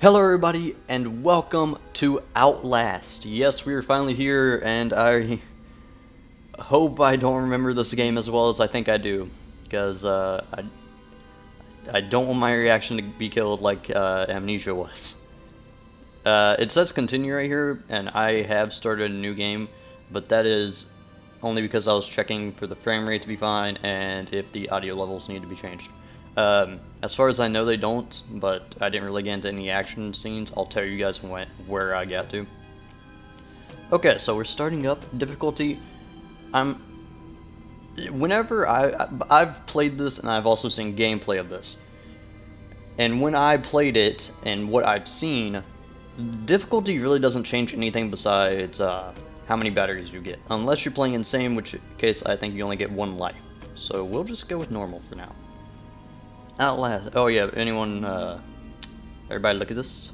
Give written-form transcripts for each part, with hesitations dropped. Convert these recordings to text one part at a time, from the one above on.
Hello everybody, and welcome to Outlast. Yes, we are finally here, and I hope I don't remember this game as well as I think I do. Because I don't want my reaction to be killed like Amnesia was. It says continue right here, and I have started a new game, but that is only because I was checking for the frame rate to be fine and if the audio levels need to be changed. As far as I know, they don't, but I didn't really get into any action scenes. I'll tell you guys where I got to. Okay, so we're starting up. Difficulty. Whenever I've played this, and I've also seen gameplay of this, and when I played it and what I've seen, difficulty really doesn't change anything besides how many batteries you get, unless you're playing insane, which case I think you only get one life. So we'll just go with normal for now. Outlast. Oh yeah, anyone, everybody look at this.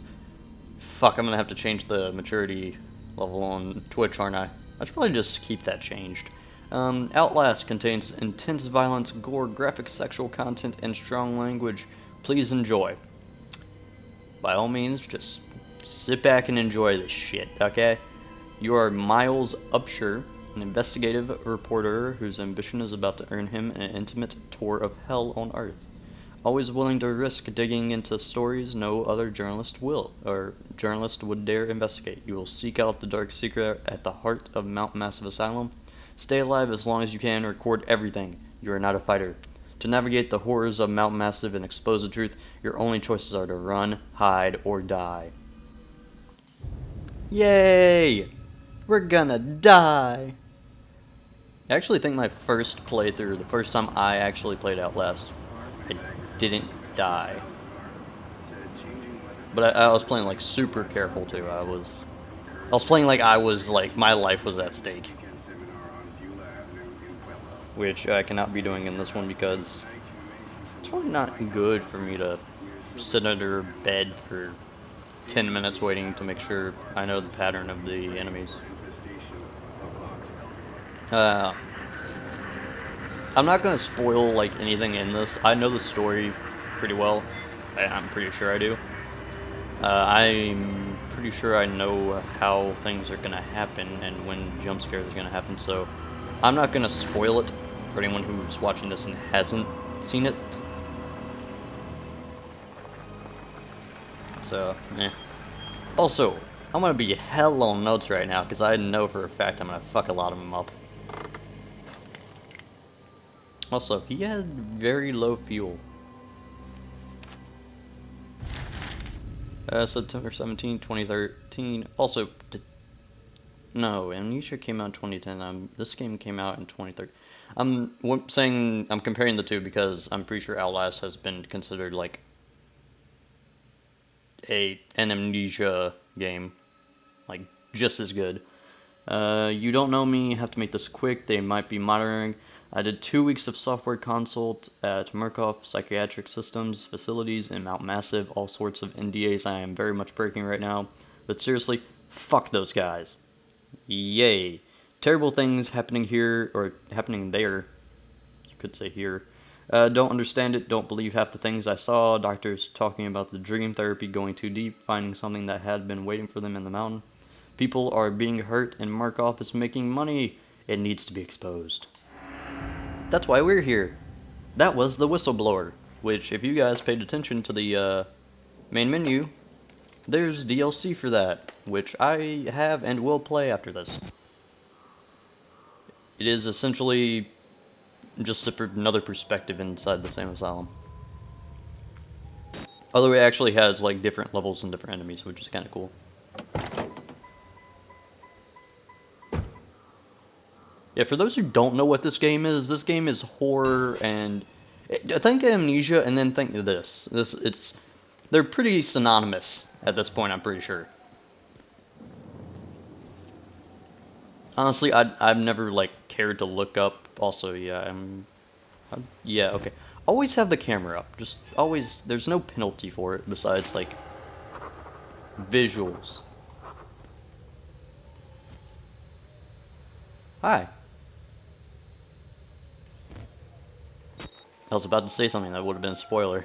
Fuck, I'm gonna have to change the maturity level on Twitch, aren't I? I should probably just keep that changed. Outlast contains intense violence, gore, graphic sexual content, and strong language. Please enjoy. By all means, just sit back and enjoy this shit, okay? You are Miles Upshur, an investigative reporter whose ambition is about to earn him an intimate tour of hell on Earth. Always willing to risk digging into stories no other journalist would dare investigate. You will seek out the dark secret at the heart of Mount Massive Asylum. Stay alive as long as you can, record everything. You are not a fighter. To navigate the horrors of Mount Massive and expose the truth, your only choices are to run, hide, or die. Yay! We're gonna die! I actually think my first playthrough, the first time I actually played Outlast, I didn't die. But I was playing like super careful too. I was playing like my life was at stake. Which I cannot be doing in this one because it's probably not good for me to sit under a bed for 10 minutes waiting to make sure I know the pattern of the enemies. I'm not gonna spoil like anything in this. I know the story pretty well. I'm pretty sure I do. I'm pretty sure I know how things are gonna happen and when jump scares are gonna happen, so I'm not gonna spoil it for anyone who's watching this and hasn't seen it. So, eh. Also, I'm gonna be hell on notes right now because I know for a fact I'm gonna fuck a lot of them up. Also, he had very low fuel. September 17, 2013. Also, no, Amnesia came out in 2010. This game came out in 2013. I'm comparing the two because I'm pretty sure Outlast has been considered like an Amnesia game, like just as good. You don't know me, have to make this quick, they might be monitoring. I did 2 weeks of software consult at Murkoff Psychiatric Systems facilities in Mount Massive, all sorts of NDAs I am very much breaking right now. But seriously, fuck those guys. Yay. Terrible things happening here, or happening there. You could say here. Don't understand it, don't believe half the things I saw. Doctors talking about the dream therapy going too deep, finding something that had been waiting for them in the mountain. People are being hurt and Markov is making money. It needs to be exposed. That's why we're here. That was the whistleblower, which if you guys paid attention to the main menu, there's DLC for that, which I have and will play after this. It is essentially just another perspective inside the same asylum. Although it actually has like different levels and different enemies, which is kind of cool. Yeah, for those who don't know what this game is horror and think Amnesia and then think of this. They're pretty synonymous at this point, I'm pretty sure. Honestly, I've never like cared to look up. Also, yeah, yeah, okay. Always have the camera up. Just always. There's no penalty for it besides like visuals. Hi. I was about to say something that would have been a spoiler.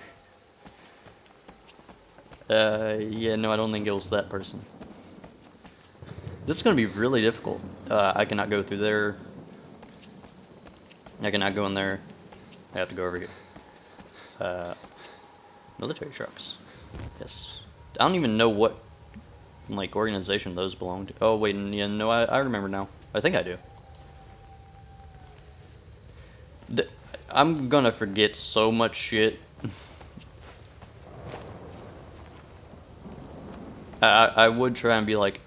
Yeah, no, I don't think it was that person. This is gonna be really difficult. I cannot go through there. I cannot go in there. I have to go over here. Military trucks. Yes. I don't even know what, like, organization those belong to. Oh, wait, yeah, no, I remember now. I think I do. I'm gonna forget so much shit. I would try and be like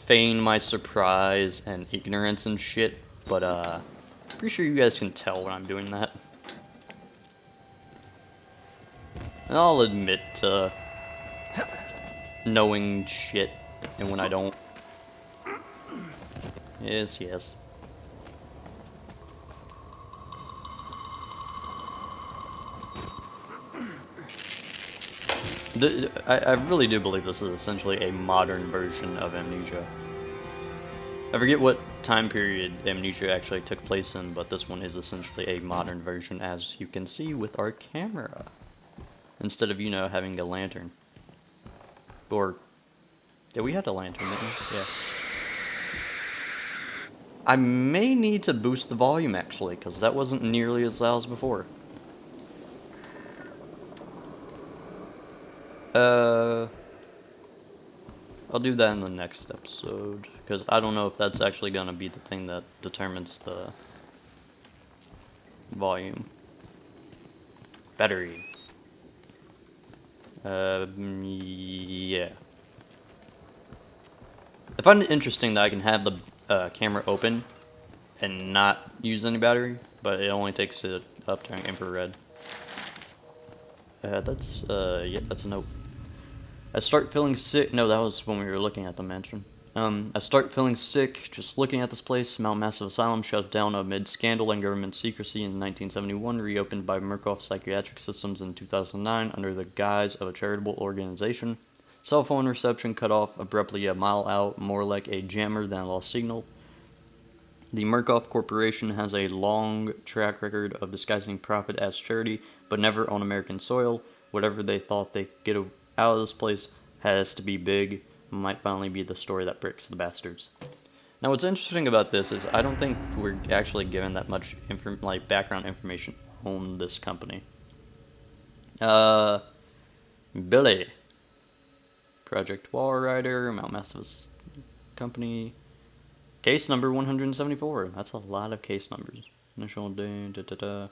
feign my surprise and ignorance and shit, but pretty sure you guys can tell when I'm doing that. And I'll admit to knowing shit and when I don't. Yes, yes. I really do believe this is essentially a modern version of Amnesia. I forget what time period Amnesia actually took place in, but this one is essentially a modern version, as you can see with our camera. Instead of, you know, having a lantern. Or, yeah, we had a lantern, didn't we? Yeah. I may need to boost the volume, actually, because that wasn't nearly as loud as before. I'll do that in the next episode, because I don't know if that's actually going to be the thing that determines the volume. Battery. Yeah. I find it interesting that I can have the camera open and not use any battery, but it only takes it up to infrared. Yeah, that's a note. I start feeling sick. No, that was when we were looking at the mansion. I start feeling sick just looking at this place. Mount Massive Asylum shut down amid scandal and government secrecy in 1971, reopened by Murkoff Psychiatric Systems in 2009 under the guise of a charitable organization. Cell phone reception cut off abruptly a mile out, more like a jammer than a lost signal. The Murkoff Corporation has a long track record of disguising profit as charity, but never on American soil. Whatever they thought they could get out of this place has to be big. Might finally be the story that breaks the bastards. Now, what's interesting about this is I don't think we're actually given that much background information on this company. Billy, Project Walrider, Mount Massive Company. Case number 174. That's a lot of case numbers. Initial day,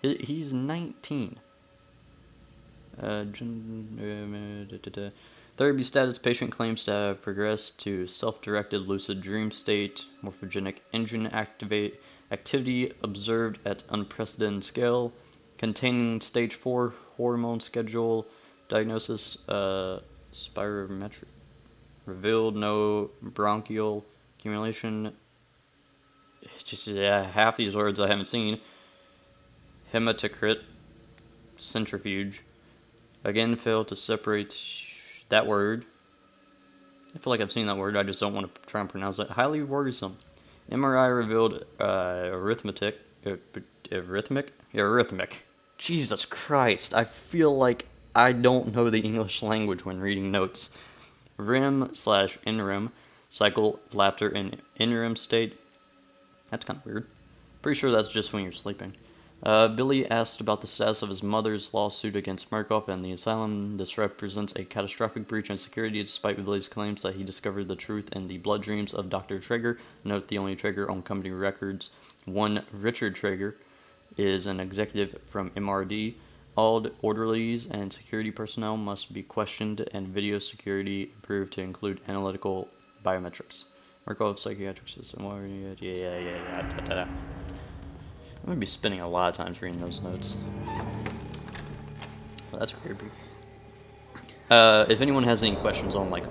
He's 19. Therapy status: patient claims to have progressed to self-directed lucid dream state. Morphogenic engine activity observed at unprecedented scale. Containing stage 4 hormone schedule. Diagnosis: spirometry. Revealed no bronchial accumulation. Just half these words I haven't seen. Hematocrit. Centrifuge. Again, failed to separate that word. I feel like I've seen that word, I just don't want to try and pronounce it. Highly worrisome. MRI revealed arrhythmic. Jesus Christ, I feel like I don't know the English language when reading notes. REM/NREM cycle, laughter in NREM state. That's kind of weird. Pretty sure that's just when you're sleeping. Billy asked about the status of his mother's lawsuit against Murkoff and the Asylum. This represents a catastrophic breach in security, despite Billy's claims that he discovered the truth in the blood dreams of Dr. Traeger. Note the only Traeger on company records. One Richard Traeger is an executive from MRD. All orderlies and security personnel must be questioned and video security improved to include analytical biometrics. Murkoff Psychiatric System. Yeah. I'm going to be spending a lot of time reading those notes. Well, that's creepy. If anyone has any questions on, like,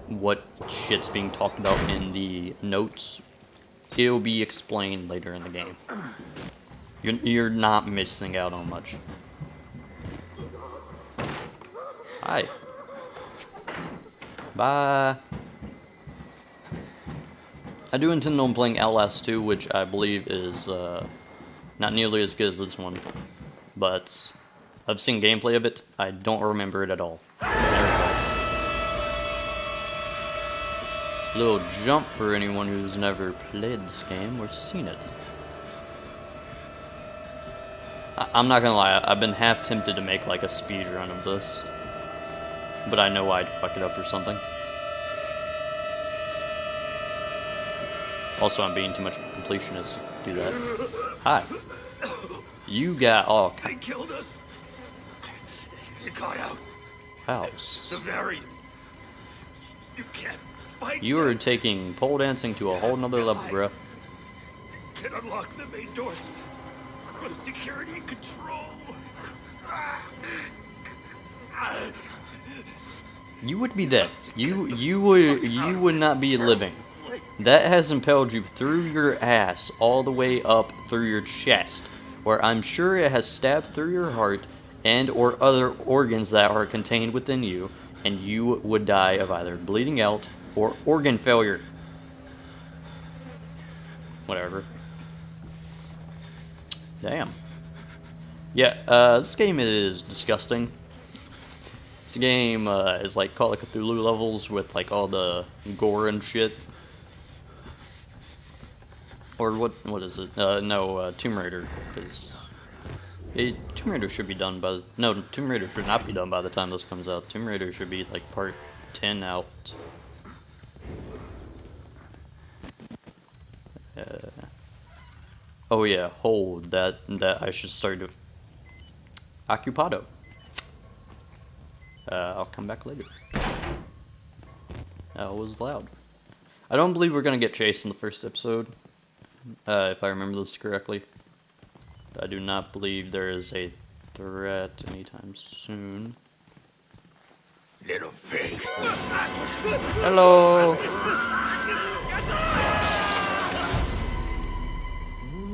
what shit's being talked about in the notes, it'll be explained later in the game. You're not missing out on much. Hi. Bye. I do intend on playing Outlast 2, which I believe is, not nearly as good as this one, but I've seen gameplay of it. I don't remember it at all. Little jump for anyone who's never played this game or seen it. I'm not gonna lie, I've been half tempted to make like a speed run of this, but I know I'd fuck it up or something. Also, I'm being too much of a completionist to do that. Hi. You got all They killed us. You got out. house. The variants. You can't fight. You are taking pole dancing to a whole nother level, bro. You can unlock the main doors for the security and control. You would be dead. You would not be living. That has impelled you through your ass all the way up through your chest, where I'm sure it has stabbed through your heart and or other organs that are contained within you, and you would die of either bleeding out or organ failure. Whatever. Damn. Yeah, this game is disgusting. This game is like Call of Cthulhu levels with like all the gore and shit. Or what is it? No, Tomb Raider. Because Tomb Raider should be done by... No, Tomb Raider should not be done by the time this comes out. Tomb Raider should be like part 10 out. Oh yeah, hold that I should start to... Occupado. I'll come back later. That was loud. I don't believe we're gonna get chased in the first episode. If I remember this correctly. I do not believe there is a threat anytime soon. Little pig. Hello!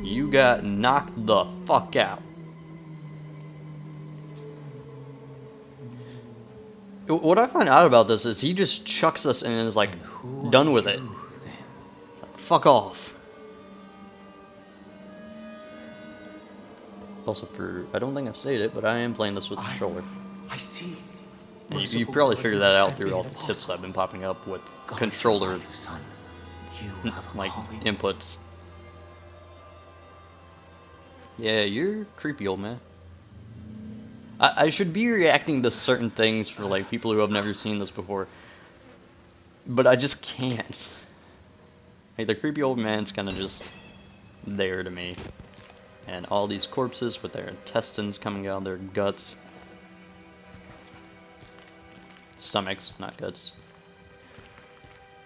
You got knocked the fuck out. What I find out about this is he just chucks us and is like, done with it. Like, fuck off. Also I don't think I've said it, but I am playing this with a controller. I see. And you probably figured that out through all the tips I've been popping up with controller, like, inputs. Yeah, you're creepy, old man. I should be reacting to certain things for, like, people who have never seen this before. But I just can't. Like, the creepy old man's kind of just there to me. And all these corpses with their intestines coming out of their guts. Stomachs, not guts.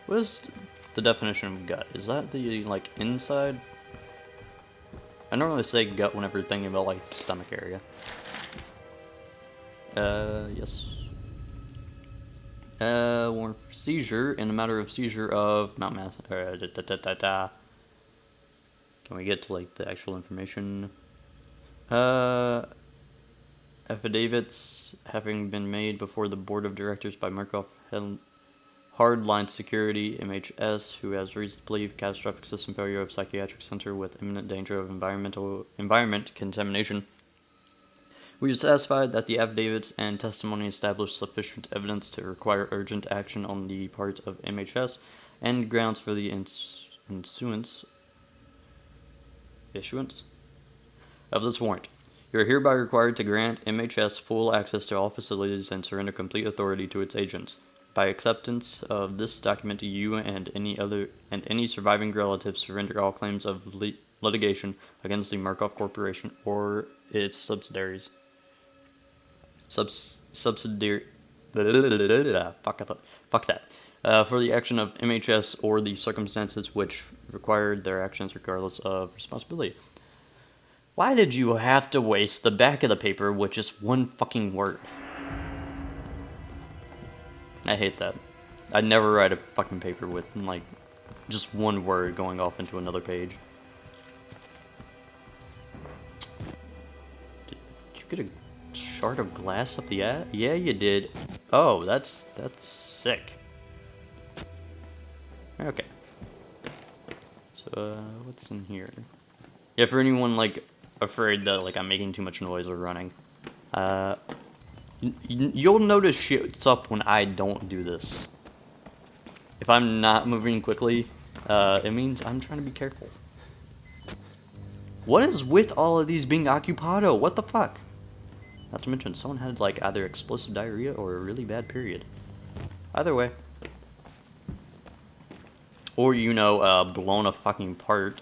What is the definition of gut? Is that the, like, inside? I normally say gut whenever thinking about, like, the stomach area. Yes. Warrant for seizure in a matter of seizure of Mount Mass. Can we get to, like, the actual information? Affidavits having been made before the board of directors by Markov Hardline Security, MHS, who has reason to believe catastrophic system failure of psychiatric center with imminent danger of environment contamination. We are satisfied that the affidavits and testimony establish sufficient evidence to require urgent action on the part of MHS and grounds for the issuance of this warrant. You are hereby required to grant MHS full access to all facilities and surrender complete authority to its agents. By acceptance of this document, you and any surviving relatives surrender all claims of litigation against the Markov Corporation or its subsidiaries. Subsidiary. Fuck that. For the action of MHS or the circumstances which required their actions regardless of responsibility. Why did you have to waste the back of the paper with just one fucking word? I hate that. I'd never write a fucking paper with, like, just one word going off into another page. Did you get a shard of glass up the ass? Yeah, you did. Oh, that's sick. Okay. So, what's in here? Yeah, for anyone, like, afraid that, like, I'm making too much noise or running. You'll notice shit's up when I don't do this. If I'm not moving quickly, it means I'm trying to be careful. What is with all of these being occupado? What the fuck? Not to mention, someone had like either explosive diarrhea or a really bad period. Either way. Or, you know, blown a fucking part.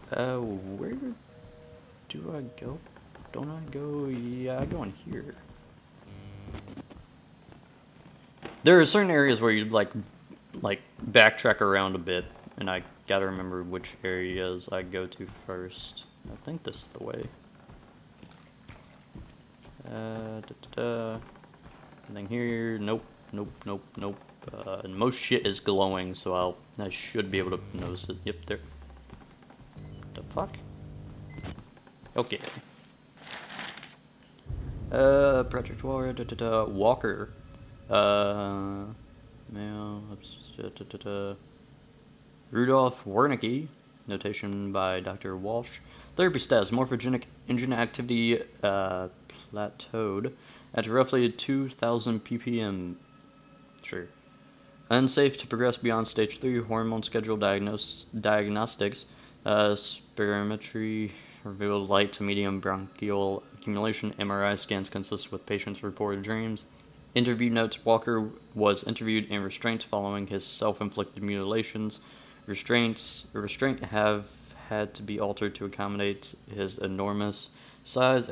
Where do I go? Don't I go? Yeah, I go in here. There are certain areas where you like backtrack around a bit, and I gotta remember which areas I go to first. I think this is the way. Nothing here. Nope. Nope. Nope. Nope. And most shit is glowing, so I should be able to notice it. Yep, there. The fuck? Okay. Project Walker. Walker. Male. Rudolph Wernicke. Notation by Dr. Walsh. Therapy status. Morphogenic engine activity plateaued at roughly 2,000 ppm. Sure. Unsafe to progress beyond stage 3. Hormone schedule diagnostics. Spirometry revealed light to medium bronchial accumulation. MRI scans consist with patients' reported dreams. Interview notes: Walker was interviewed in restraints following his self-inflicted mutilations. Restraint have had to be altered to accommodate his enormous size.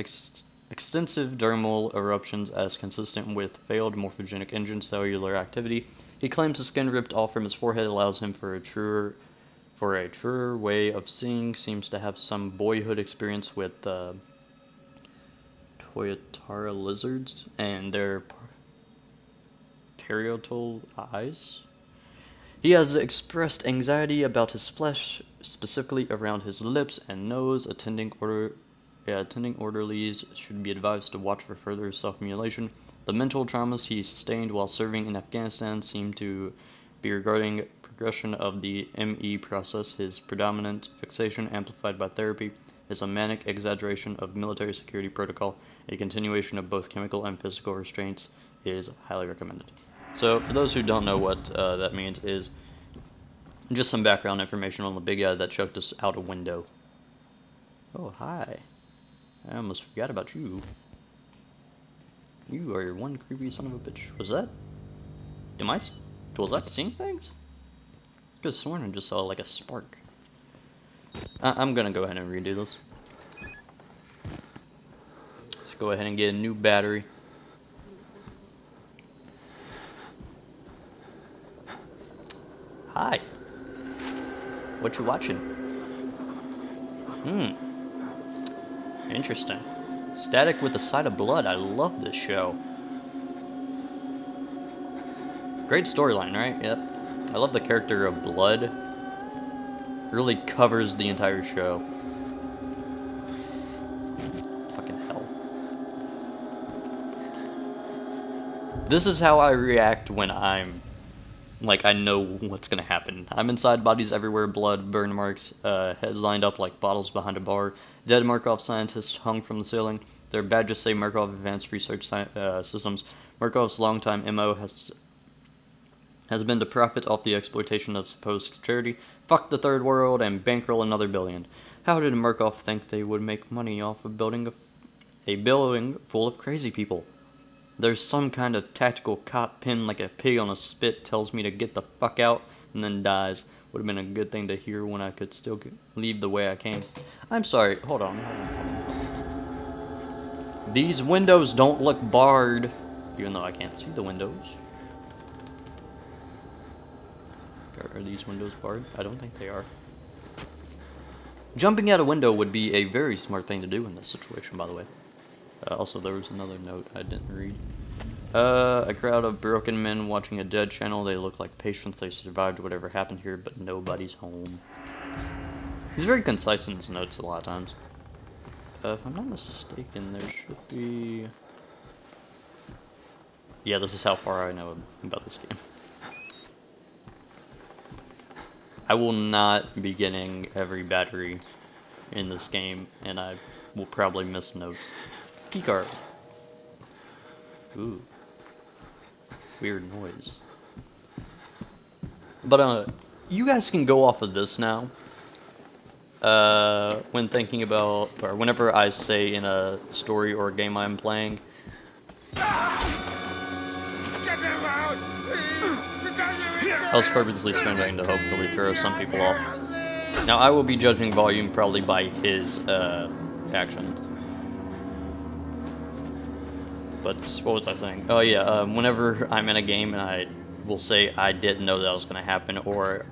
Extensive dermal eruptions as consistent with failed morphogenic engine cellular activity. He claims the skin ripped off from his forehead allows him for a truer way of seeing. Seems to have some boyhood experience with Toyotara lizards and their parietal eyes. He has expressed anxiety about his flesh, specifically around his lips and nose. Attending orderlies should be advised to watch for further self-mutilation. The mental traumas he sustained while serving in Afghanistan seem to be regarding progression of the ME process. His predominant fixation, amplified by therapy, is a manic exaggeration of military security protocol. A continuation of both chemical and physical restraints is highly recommended. So, for those who don't know what that means, is just some background information on the big guy that chucked us out a window. Oh, hi. I almost forgot about you. You are one creepy son of a bitch. Was I seeing things? I could have sworn I just saw like a spark. I'm gonna go ahead and redo this. Let's go ahead and get a new battery. Hi. What you watching? Interesting. Static with the Sight of Blood. I love this show. Great storyline, right? Yep. I love the character of Blood. Really covers the entire show. Fucking hell. This is how I react when I'm like, I know what's gonna happen. I'm inside, bodies everywhere, blood, burn marks, heads lined up like bottles behind a bar. Dead Markov scientists hung from the ceiling. Their badges say Markov Advanced Research Systems. Markov's longtime MO has been to profit off the exploitation of supposed charity, fuck the third world, and bankroll another billion. How did Markov think they would make money off of building a building full of crazy people? There's some kind of tactical cop pinned like a pig on a spit, tells me to get the fuck out, and then dies. Would have been a good thing to hear when I could still leave the way I came. I'm sorry, hold on. These windows don't look barred, even though I can't see the windows. Are these windows barred? I don't think they are. Jumping out a window would be a very smart thing to do in this situation, by the way. Also, there was another note I didn't read. A crowd of broken men watching a dead channel. They look like patients. They survived whatever happened here, but nobody's home. He's very concise in his notes a lot of times. If I'm not mistaken, there should be... Yeah, this is how far I know about this game. I will not be getting every battery in this game, and I will probably miss notes. Keycard. Ooh. Weird noise. But, you guys can go off of this now. When thinking about, or whenever I say in a story or a game I'm playing. I was purposely spending to hopefully throw some people off. Now, I will be judging volume probably by his, actions. But, what was I saying? Oh yeah, whenever I'm in a game and I will say I didn't know that was going to happen, or,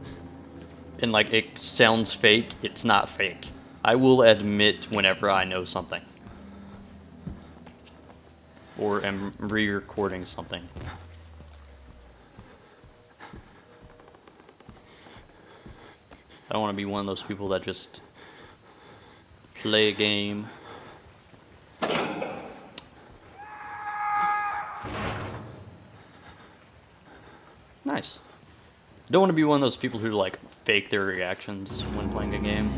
and like, it sounds fake, it's not fake. I will admit whenever I know something. Or am re-recording something. I don't want to be one of those people that just play a game. Nice. Don't want to be one of those people who like fake their reactions when playing a game.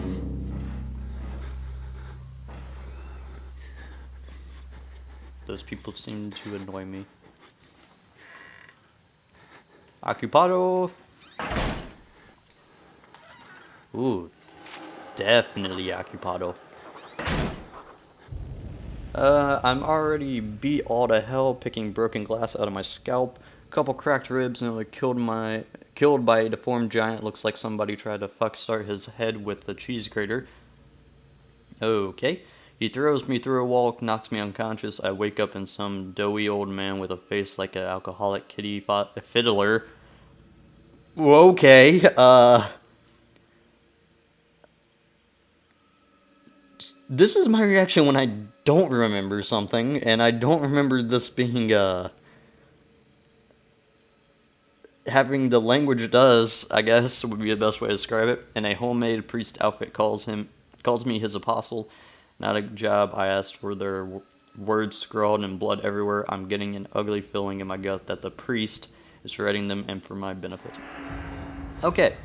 Those people seem to annoy me. Occupado. Ooh, definitely occupado. I'm already beat all to hell picking broken glass out of my scalp. Couple cracked ribs, nearly killed by a deformed giant. Looks like somebody tried to fuck start his head with the cheese grater. Okay. He throws me through a wall, knocks me unconscious. I wake up in some doughy old man with a face like an alcoholic kitty fiddler. Okay, this is my reaction when I don't remember something, and I don't remember this being, having the language it does, I guess, would be the best way to describe it. In a homemade priest outfit calls me his apostle. Not a job I asked for. Their words scrawled in blood everywhere. I'm getting an ugly feeling in my gut that the priest is writing them and for my benefit. Okay.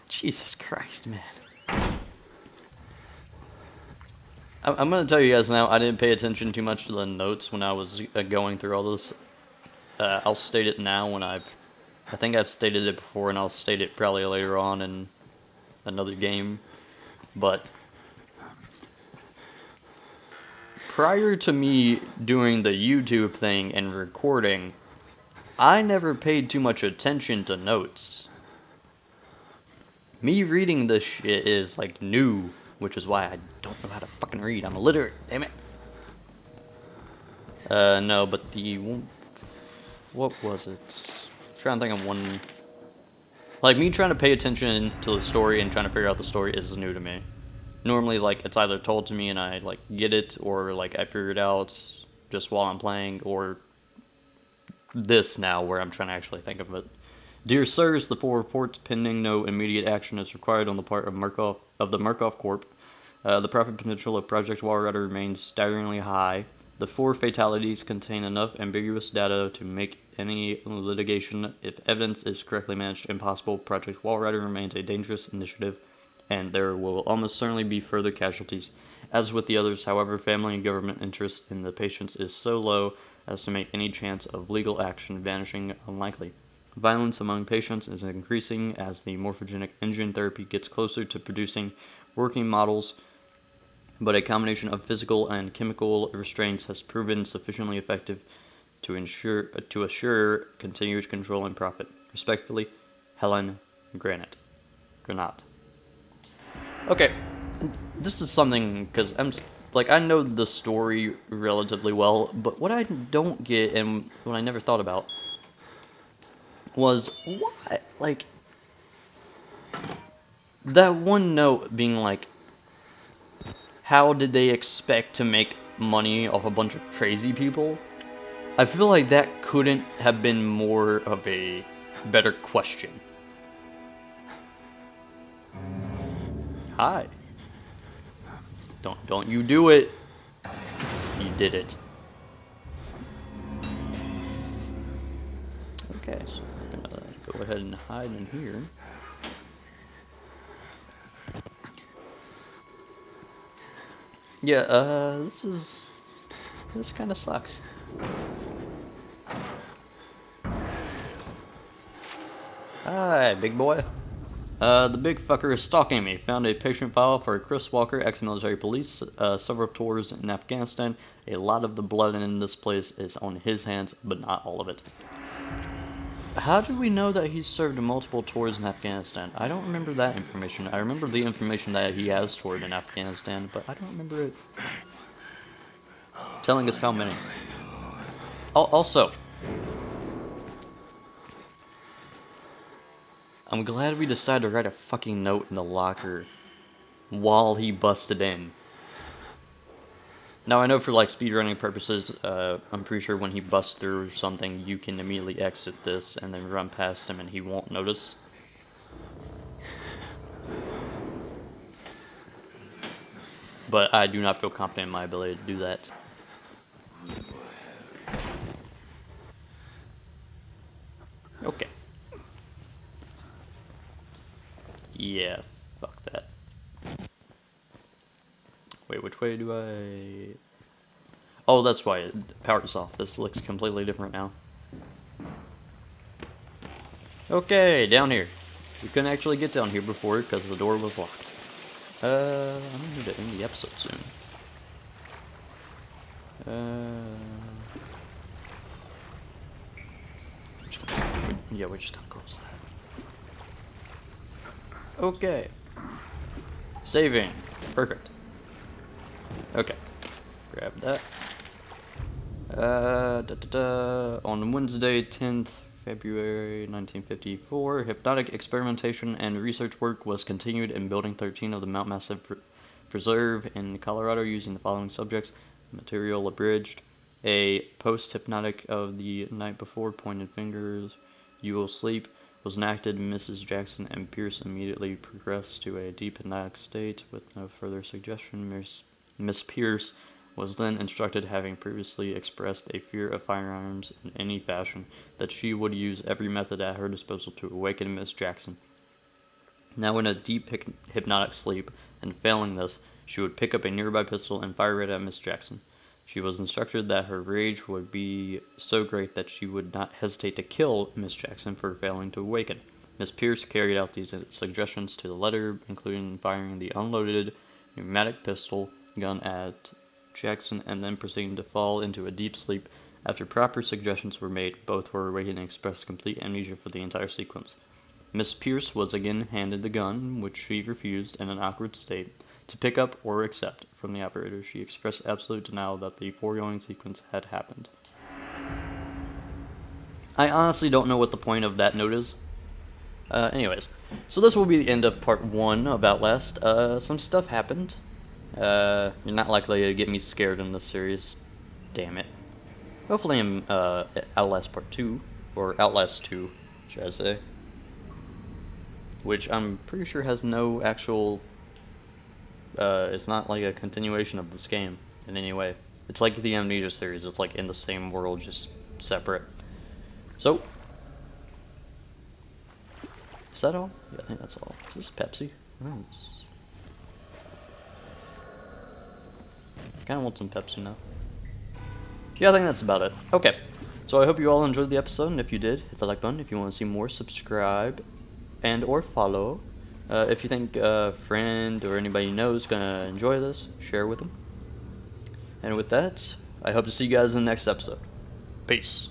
Jesus Christ, man. I'm going to tell you guys now, I didn't pay attention too much to the notes when I was going through all this. I'll state it now when I think I've stated it before, and I'll state it probably later on in another game. But prior to me doing the YouTube thing and recording, I never paid too much attention to notes. Me reading this shit is like new, which is why I don't know how to fucking read. I'm illiterate, damn it. No, but what was it? I'm trying to think of one. Like, me trying to pay attention to the story and trying to figure out the story is new to me. Normally, like, it's either told to me and I, like, get it, or, like, I figure it out just while I'm playing, or this now, where I'm trying to actually think of it. Dear Sirs, the full reports pending. No immediate action is required on the part of the Murkoff Corp. The profit potential of Project Walrider remains staggeringly high. The 4 fatalities contain enough ambiguous data to make any litigation, if evidence is correctly managed, impossible. Project Walrider remains a dangerous initiative, and there will almost certainly be further casualties. As with the others, however, family and government interest in the patients is so low as to make any chance of legal action vanishing unlikely. Violence among patients is increasing as the morphogenic engine therapy gets closer to producing working models, but a combination of physical and chemical restraints has proven sufficiently effective to assure continued control and profit. Respectfully, Helen Granat. Okay, this is something, because I know the story relatively well, but what I don't get, and what I never thought about, was what, like, that one note being like, how did they expect to make money off a bunch of crazy people? I feel like that couldn't have been more of a better question. Hi. Don't you do it. You did it. Okay, so we're gonna go ahead and hide in here. Yeah, this kind of sucks. Hi, big boy. The big fucker is stalking me. Found a patient file for Chris Walker, ex-military police, several tours in Afghanistan. A lot of the blood in this place is on his hands, but not all of it. How do we know that he's served multiple tours in Afghanistan? I don't remember that information. I remember the information that he has toured in Afghanistan, but I don't remember it telling us how many. Also, I'm glad we decided to write a fucking note in the locker while he busted in. Now I know for like speedrunning purposes, I'm pretty sure when he busts through something, you can immediately exit this and then run past him and he won't notice. But I do not feel confident in my ability to do that. Okay. Yeah, fuck that. Wait, which way do I... Oh, that's why it powers off. This looks completely different now. Okay, down here. We couldn't actually get down here before because the door was locked. I'm gonna need to end the episode soon. Yeah, we're just gonna close that. Okay. Saving. Perfect. Okay. Grab that. On Wednesday, 10th February 1954, hypnotic experimentation and research work was continued in Building 13 of the Mount Massive Preserve in Colorado using the following subjects. Material abridged. A post-hypnotic of the night before, pointed fingers, you will sleep, was enacted. Mrs. Jackson and Pierce immediately progressed to a deep hypnotic state with no further suggestion. Miss Pierce was then instructed, having previously expressed a fear of firearms in any fashion, that she would use every method at her disposal to awaken Miss Jackson. Now in a deep hypnotic sleep, and failing this, she would pick up a nearby pistol and fire it at Miss Jackson. She was instructed that her rage would be so great that she would not hesitate to kill Miss Jackson for failing to awaken. Miss Pierce carried out these suggestions to the letter, including firing the unloaded pneumatic pistol gun at Jackson and then proceeding to fall into a deep sleep. After proper suggestions were made, both were awakened and expressed complete amnesia for the entire sequence. Miss Pierce was again handed the gun, which she refused, in an awkward state, to pick up or accept from the operator. She expressed absolute denial that the foregoing sequence had happened. I honestly don't know what the point of that note is. Anyways, so this will be the end of part 1 of Outlast. Some stuff happened. You're not likely to get me scared in this series. Damn it. Hopefully in Outlast part 2, or Outlast 2, should I say. Which I'm pretty sure has no actual... it's not like a continuation of this game in any way. It's like the Amnesia series, it's like in the same world, just separate. So, is that all? Yeah, I think that's all. Is this Pepsi? Nice. Kinda want some Pepsi now. Yeah, I think that's about it. Okay, so I hope you all enjoyed the episode, and if you did, hit the like button. If you want to see more, subscribe and or follow. If you think a friend or anybody you know is gonna enjoy this, share with them. And with that, I hope to see you guys in the next episode. Peace.